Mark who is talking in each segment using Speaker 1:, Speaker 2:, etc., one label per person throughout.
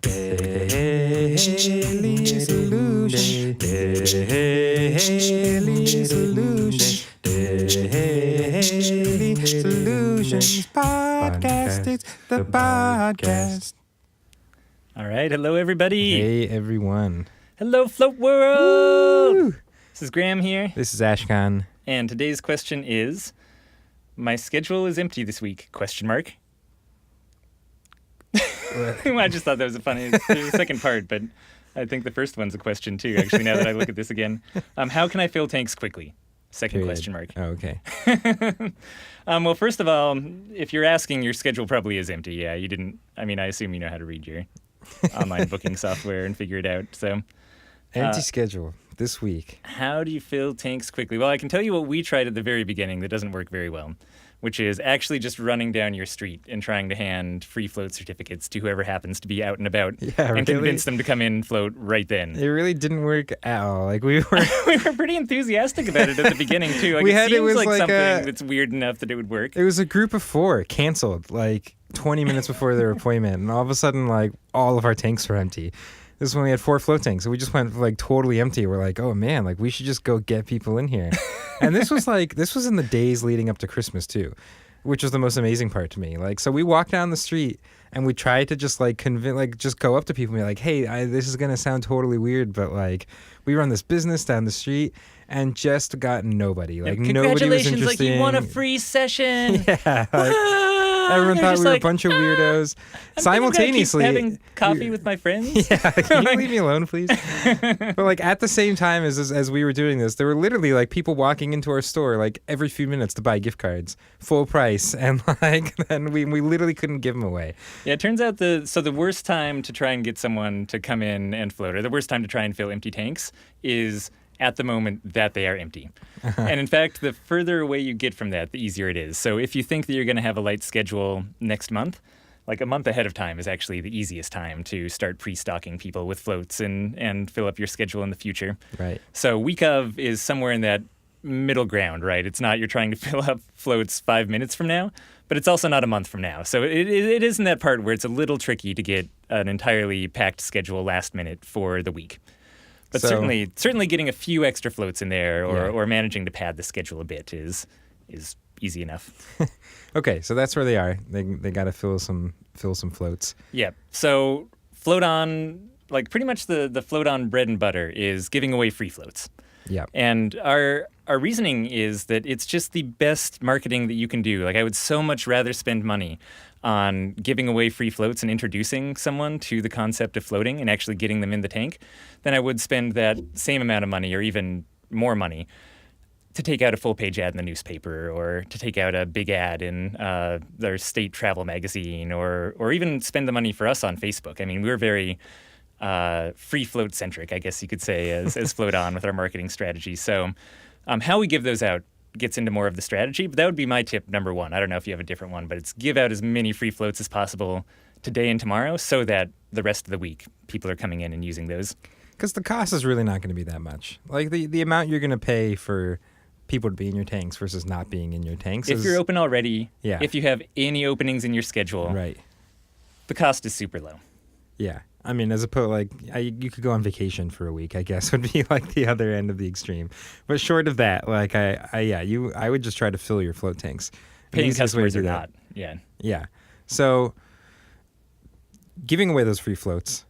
Speaker 1: Daily Solution. Daily Solution. Daily Solutions Podcast. It's the podcast.
Speaker 2: All right. Hello, everybody.
Speaker 1: Hey, everyone.
Speaker 2: Hello, Float World.
Speaker 1: Woo!
Speaker 2: This is Graham here.
Speaker 1: This is Ashkan.
Speaker 2: And today's question is, my schedule is empty this week, ? I just thought that was a funny second part, but I think the first one's a question too, actually, now that I look at this again. How can I fill tanks quickly? Second
Speaker 1: Period.
Speaker 2: question mark.
Speaker 1: Oh, okay.
Speaker 2: Well, first of all, if you're asking, your schedule probably is empty. Yeah, you didn't, I assume you know how to read your online booking software and figure it out. So,
Speaker 1: Empty schedule this week.
Speaker 2: how do you fill tanks quickly? Well, I can tell you what we tried at the very beginning that doesn't work very well, which is actually just running down your street and trying to hand free float certificates to whoever happens to be out and about and convince them to come in and float right then.
Speaker 1: It really didn't work at all. Like we were
Speaker 2: We were pretty enthusiastic about it at the beginning too. Like, it seems like something that's weird enough that it would work.
Speaker 1: It was a group of 4 canceled like 20 minutes before their appointment, and all of a sudden, like, all of our tanks were empty. This is when we had 4 float tanks, so we just went like totally empty. We're like, oh man, like we should just go get people in here. And this was in the days leading up to Christmas too, which was the most amazing part to me. Like, so we walked down the street and we tried to just like just go up to people and be like, hey, this is gonna sound totally weird, but like we run this business down the street, and just got nobody. Like nobody was interested.
Speaker 2: Like, you want a free session?
Speaker 1: Yeah. Everyone thought we were a bunch of weirdos. Simultaneously,
Speaker 2: having coffee with my friends.
Speaker 1: Yeah, can you leave me alone, please? But like at the same time as we were doing this, there were literally like people walking into our store like every few minutes to buy gift cards, full price, and like then we literally couldn't give them away.
Speaker 2: Yeah, it turns out the worst time to try and get someone to come in and float, or the worst time to try and fill empty tanks, is at the moment that they are empty. And in fact, the further away you get from that, the easier it is. So if you think that you're going to have a light schedule next month, like a month ahead of time is actually the easiest time to start pre-stocking people with floats and fill up your schedule in the future.
Speaker 1: Right.
Speaker 2: So week of is somewhere in that middle ground, right? It's not you're trying to fill up floats 5 minutes from now, but it's also not a month from now. So it is in that part where it's a little tricky to get an entirely packed schedule last minute for the week. But certainly getting a few extra floats in there or managing to pad the schedule a bit is easy enough.
Speaker 1: Okay, so that's where they are. They got to fill some floats.
Speaker 2: Yeah. So Float On, like pretty much the Float On bread and butter is giving away free floats.
Speaker 1: Yeah.
Speaker 2: And our reasoning is that it's just the best marketing that you can do. Like, I would so much rather spend money on giving away free floats and introducing someone to the concept of floating and actually getting them in the tank than I would spend that same amount of money or even more money to take out a full-page ad in the newspaper or to take out a big ad in their state travel magazine or even spend the money for us on Facebook. I mean, we're very free float centric, I guess you could say, as Float On with our marketing strategy. So how we give those out gets into more of the strategy, but that would be my tip number 1. I don't know if you have a different one, but it's give out as many free floats as possible today and tomorrow so that the rest of the week people are coming in and using those.
Speaker 1: Because the cost is really not going to be that much. Like the amount you're going to pay for people to be in your tanks versus not being in your tanks.
Speaker 2: If you're open already,
Speaker 1: yeah.
Speaker 2: If you have any openings in your schedule,
Speaker 1: right,
Speaker 2: the cost is super low.
Speaker 1: Yeah. I mean, as opposed, you could go on vacation for a week, I guess, would be like the other end of the extreme. But short of that, like I would just try to fill your float tanks.
Speaker 2: Paying customers or not, yeah.
Speaker 1: Yeah. So giving away those free floats,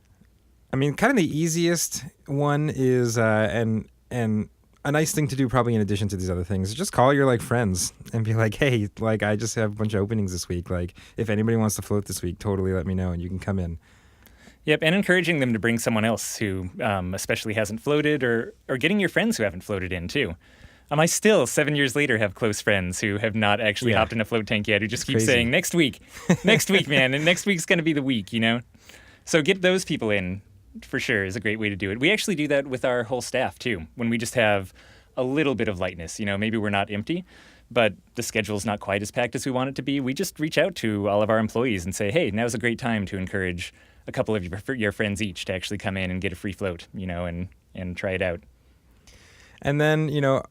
Speaker 1: I mean, kind of the easiest one is, and a nice thing to do probably in addition to these other things, is just call your like friends and be like, hey, like I just have a bunch of openings this week. Like if anybody wants to float this week, totally let me know and you can come in.
Speaker 2: Yep, and encouraging them to bring someone else who especially hasn't floated or getting your friends who haven't floated in too. I still, 7 years later, have close friends who have not actually hopped in a float tank yet, who just keep saying, next week, man, and next week's going to be the week, you know? So get those people in, for sure, is a great way to do it. We actually do that with our whole staff too, when we just have a little bit of lightness. You know, maybe we're not empty, but the schedule's not quite as packed as we want it to be. We just reach out to all of our employees and say, hey, now's a great time to encourage a couple of your friends each to actually come in and get a free float, you know, and try it out.
Speaker 1: And then, you know,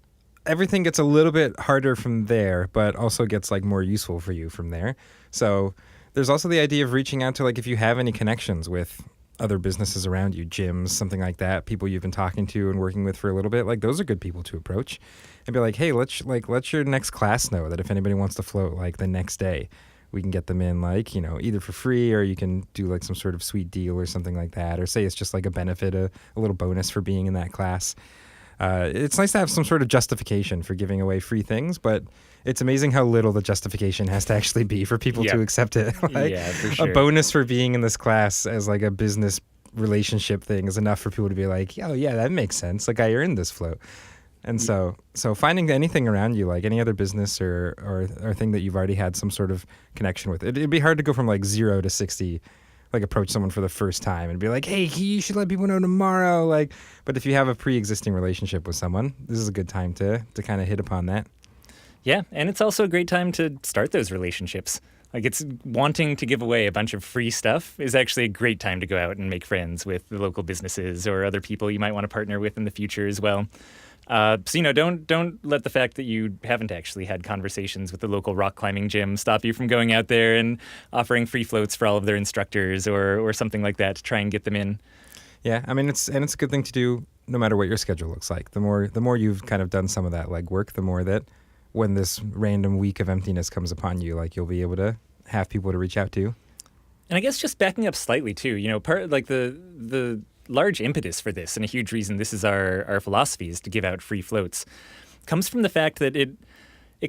Speaker 1: everything gets a little bit harder from there, but also gets like more useful for you from there. So there's also the idea of reaching out to, like, if you have any connections with other businesses around you, gyms, something like that, people you've been talking to and working with for a little bit, like those are good people to approach and be like, hey, let your next class know that if anybody wants to float like the next day, we can get them in, like, you know, either for free, or you can do like some sort of sweet deal or something like that, or say it's just like a benefit, a little bonus for being in that class. It's nice to have some sort of justification for giving away free things, but it's amazing how little the justification has to actually be for people to accept it. Like,
Speaker 2: yeah, for sure.
Speaker 1: a bonus for being in this class as like a business relationship thing is enough for people to be like, oh yeah, that makes sense. Like, I earned this float. And so finding anything around you, like any other business or thing that you've already had some sort of connection with, it'd be hard to go from like 0 to 60, like approach someone for the first time and be like, hey, you should let people know tomorrow. Like, but if you have a pre-existing relationship with someone, this is a good time to kind of hit upon that.
Speaker 2: Yeah, and it's also a great time to start those relationships. Like, it's wanting to give away a bunch of free stuff is actually a great time to go out and make friends with the local businesses or other people you might want to partner with in the future as well. So, you know, don't let the fact that you haven't actually had conversations with the local rock climbing gym stop you from going out there and offering free floats for all of their instructors or something like that to try and get them in.
Speaker 1: Yeah, I mean, it's a good thing to do no matter what your schedule looks like. The more you've kind of done some of that legwork, the more that when this random week of emptiness comes upon you, like, you'll be able to have people to reach out to.
Speaker 2: And I guess just backing up slightly too, you know, part like the large impetus for this, and a huge reason this is our philosophy is to give out free floats, comes from the fact that it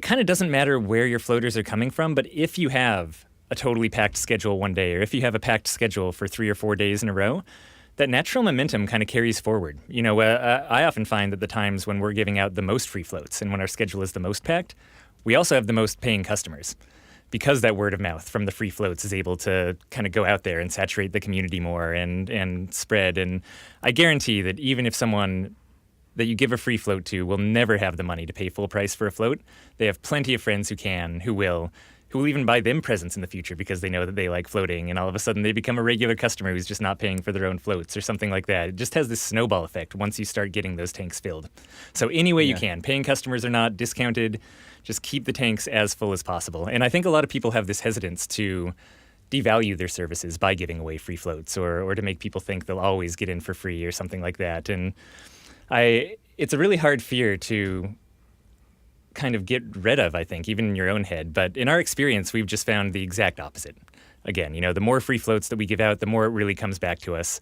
Speaker 2: kind of doesn't matter where your floaters are coming from, but if you have a totally packed schedule one day, or if you have a packed schedule for 3 or 4 days in a row, that natural momentum kind of carries forward. You know, I often find that the times when we're giving out the most free floats and when our schedule is the most packed, we also have the most paying customers, because that word of mouth from the free floats is able to kind of go out there and saturate the community more and spread. And I guarantee that even if someone that you give a free float to will never have the money to pay full price for a float, they have plenty of friends who will even buy them presents in the future because they know that they like floating, and all of a sudden they become a regular customer who's just not paying for their own floats or something like that. It just has this snowball effect once you start getting those tanks filled. So any way you can, paying customers or not, discounted, just keep the tanks as full as possible. And I think a lot of people have this hesitance to devalue their services by giving away free floats or to make people think they'll always get in for free or something like that. And it's a really hard fear to kind of get rid of, I think, even in your own head. But in our experience, we've just found the exact opposite. Again, you know, the more free floats that we give out, the more it really comes back to us.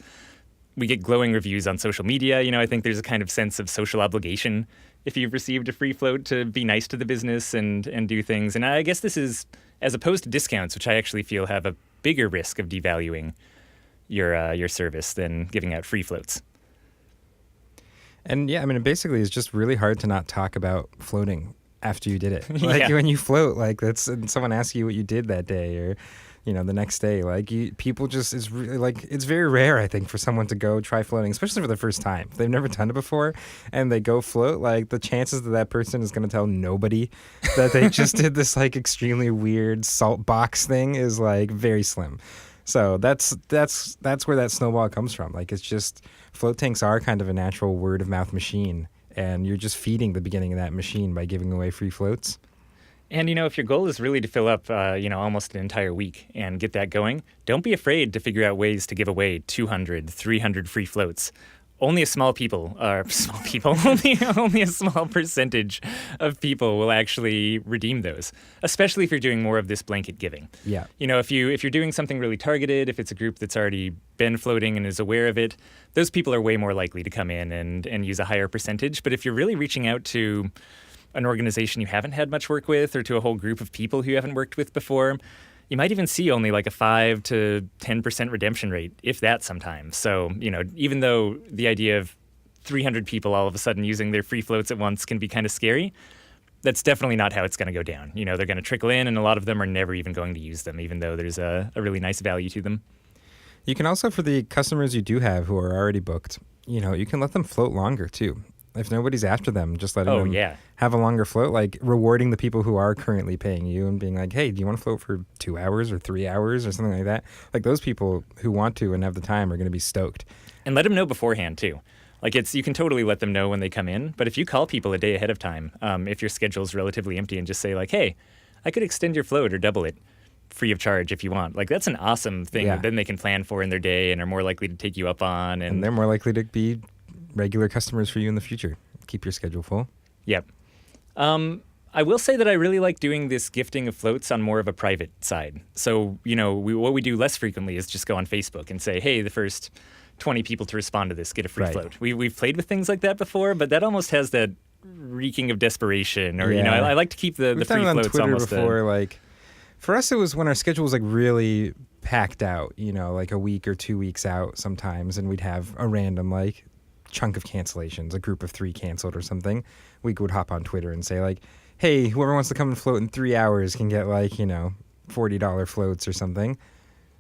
Speaker 2: We get glowing reviews on social media. You know, I think there's a kind of sense of social obligation if you've received a free float to be nice to the business and do things. And I guess this is, as opposed to discounts, which I actually feel have a bigger risk of devaluing your service than giving out free floats.
Speaker 1: And yeah, I mean, it basically is just really hard to not talk about floating after you did it. Like, when you float, like, that's, and someone asks you what you did that day, or, you know, the next day, like, people just, it's really, like, it's very rare, I think, for someone to go try floating, especially for the first time. If they've never done it before and they go float, like, the chances that person is going to tell nobody that they just did this, like, extremely weird salt box thing is, like, very slim. So that's where that snowball comes from. Like, it's just, float tanks are kind of a natural word of mouth machine, and you're just feeding the beginning of that machine by giving away free floats.
Speaker 2: And, you know, if your goal is really to fill up, almost an entire week and get that going, don't be afraid to figure out ways to give away 200, 300 free floats. Only a small only a small percentage of people will actually redeem those, especially if you're doing more of this blanket giving.
Speaker 1: Yeah.
Speaker 2: You know, if you're doing something really targeted, if it's a group that's already been floating and is aware of it, those people are way more likely to come in and use a higher percentage. But if you're really reaching out to an organization you haven't had much work with, or to a whole group of people who you haven't worked with before, you might even see only like a 5 to 10% redemption rate, if that sometimes. So, you know, even though the idea of 300 people all of a sudden using their free floats at once can be kind of scary, that's definitely not how it's going to go down. You know, they're going to trickle in, and a lot of them are never even going to use them, even though there's a really nice value to them.
Speaker 1: You can also, for the customers you do have who are already booked, you know, you can let them float longer too. If nobody's after them, just letting them have a longer float, like rewarding the people who are currently paying you and being like, hey, do you want to float for 2 hours or 3 hours or something like that? Like, those people who want to and have the time are going to be stoked.
Speaker 2: And let them know beforehand too. Like, you can totally let them know when they come in, but if you call people a day ahead of time, if your schedule's relatively empty, and just say like, hey, I could extend your float or double it, free of charge if you want. Like, that's an awesome thing that then they can plan for in their day and are more likely to take you up on.
Speaker 1: And they're more likely to be regular customers for you in the future. Keep your schedule full.
Speaker 2: Yep. I will say that I really like doing this gifting of floats on more of a private side. So, what we do less frequently is just go on Facebook and say, hey, the first 20 people to respond to this get a free float. We've played with things like that before, but that almost has that reeking of desperation. Or, I like to keep the free floats
Speaker 1: Twitter
Speaker 2: almost
Speaker 1: before, like, for us, it was when our schedule was like really packed out, like a week or 2 weeks out sometimes, and we'd have a random like chunk of cancellations, a group of 3 canceled or something. We would hop on Twitter and say like, hey, whoever wants to come and float in 3 hours can get like, $40 floats or something.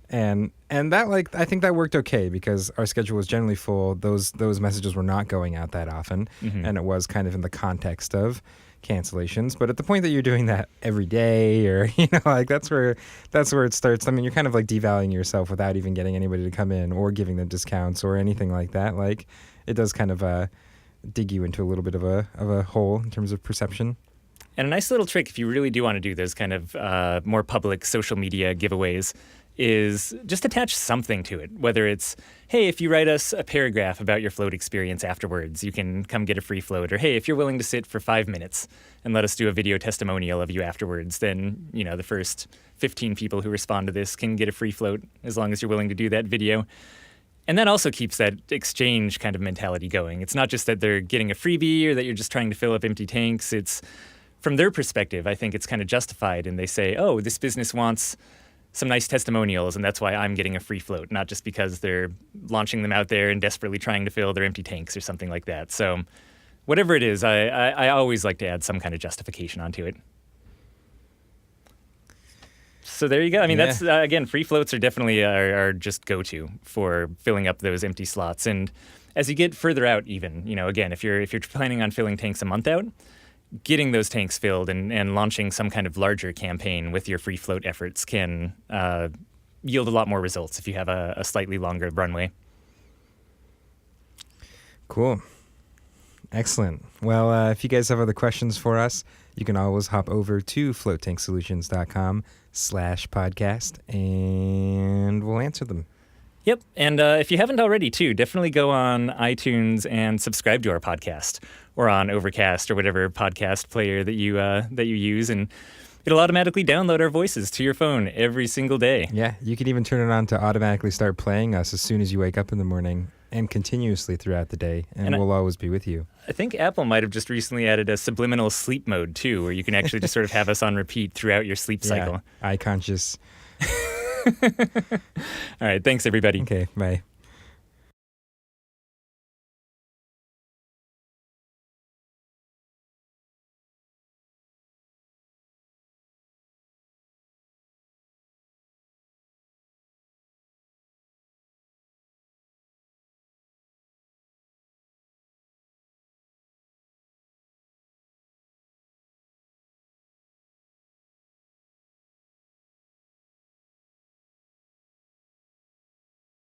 Speaker 1: And that, like, I think that worked okay because our schedule was generally full. Those messages were not going out that often, and it was kind of in the context of cancellations. But at the point that you're doing that every day, or like that's where it starts. I mean, you're kind of like devaluing yourself without even getting anybody to come in or giving them discounts or anything like that. Like, it does kind of dig you into a little bit of a hole in terms of perception.
Speaker 2: And a nice little trick, if you really do want to do those kind of more public social media giveaways, is just attach something to it. Whether it's, hey, if you write us a paragraph about your float experience afterwards, you can come get a free float. Or, hey, if you're willing to sit for 5 minutes and let us do a video testimonial of you afterwards, then, the first 15 people who respond to this can get a free float as long as you're willing to do that video. And that also keeps that exchange kind of mentality going. It's not just that they're getting a freebie or that you're just trying to fill up empty tanks. It's, from their perspective, I think it's kind of justified. And they say, oh, this business wants some nice testimonials, and that's why I'm getting a free float, not just because they're launching them out there and desperately trying to fill their empty tanks or something like that. So whatever it is, I always like to add some kind of justification onto it. So there you go. I mean, that's, again, free floats are definitely are just go-to for filling up those empty slots. And as you get further out even, again, if you're planning on filling tanks a month out, getting those tanks filled and launching some kind of larger campaign with your free float efforts can yield a lot more results if you have a slightly longer runway.
Speaker 1: Cool. Excellent. Well, if you guys have other questions for us, you can always hop over to floatanksolutions.com/podcast and we'll answer them.
Speaker 2: Yep. And if you haven't already, too, definitely go on iTunes and subscribe to our podcast, or on Overcast or whatever podcast player that you use, and it'll automatically download our voices to your phone every single day.
Speaker 1: Yeah, you can even turn it on to automatically start playing us as soon as you wake up in the morning and continuously throughout the day, and we'll always be with you.
Speaker 2: I think Apple might have just recently added a subliminal sleep mode, too, where you can actually just sort of have us on repeat throughout your sleep cycle.
Speaker 1: Eye conscious.
Speaker 2: All right, thanks, everybody.
Speaker 1: Okay, bye.